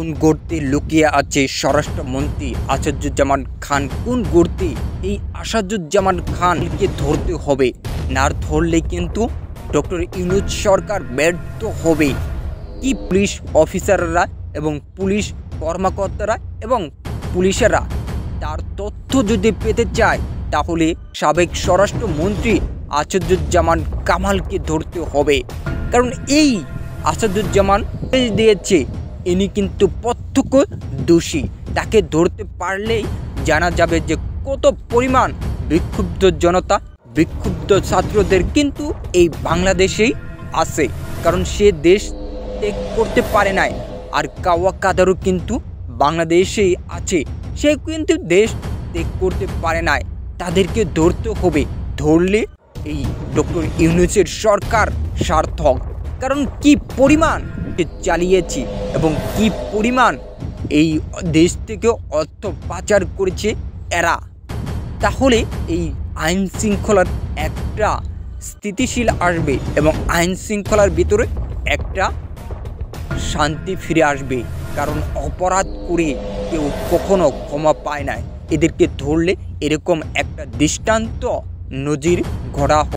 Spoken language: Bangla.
কোন গর্তে লুকিয়ে আছে স্বরাষ্ট্রমন্ত্রী আসাদুজ্জামান খান? কোন গর্তে এই আসাদুজ্জামান খানকে ধরতে হবে, না ধরলে কিন্তু ডক্টর ইউনূস সরকার ব্যর্থ হবে। কি পুলিশ অফিসাররা এবং পুলিশ কর্মকর্তারা এবং পুলিশেরা তার তথ্য যদি পেতে চায়, তাহলে সাবেক স্বরাষ্ট্রমন্ত্রী আসাদুজ্জামান কামালকে ধরতে হবে। কারণ এই আসাদুজ্জামান দিয়েছে ইনি কিন্তু প্রত্যক্ষ দোষী। তাকে ধরতে পারলেই জানা যাবে যে কত পরিমাণ বিক্ষুব্ধ জনতা, বিক্ষুব্ধ ছাত্রদের কিন্তু এই বাংলাদেশেই আছে। কারণ সে দেশ ত্যাগ করতে পারে নাই, আর কাওয়া কাদারও কিন্তু বাংলাদেশেই আছে, সে কিন্তু দেশ ত্যাগ করতে পারে নাই। তাদেরকে ধরতে হবে, ধরলে এই ডক্টর ইউনূসের সরকার সার্থক। কারণ কি পরিমাণ চালিয়েছি এবং কি পরিমাণ এই দেশ থেকে অর্থ পাচার করেছে এরা, তাহলে এই আইন শৃঙ্খলার একটা স্থিতিশীল আসবে এবং আইন শৃঙ্খলার ভিতরে একটা শান্তি ফিরে আসবে। কারণ অপরাধ করে কেউ কখনো ক্ষমা পায় না। এদেরকে ধরলে এরকম একটা দৃষ্টান্ত নজির গড়া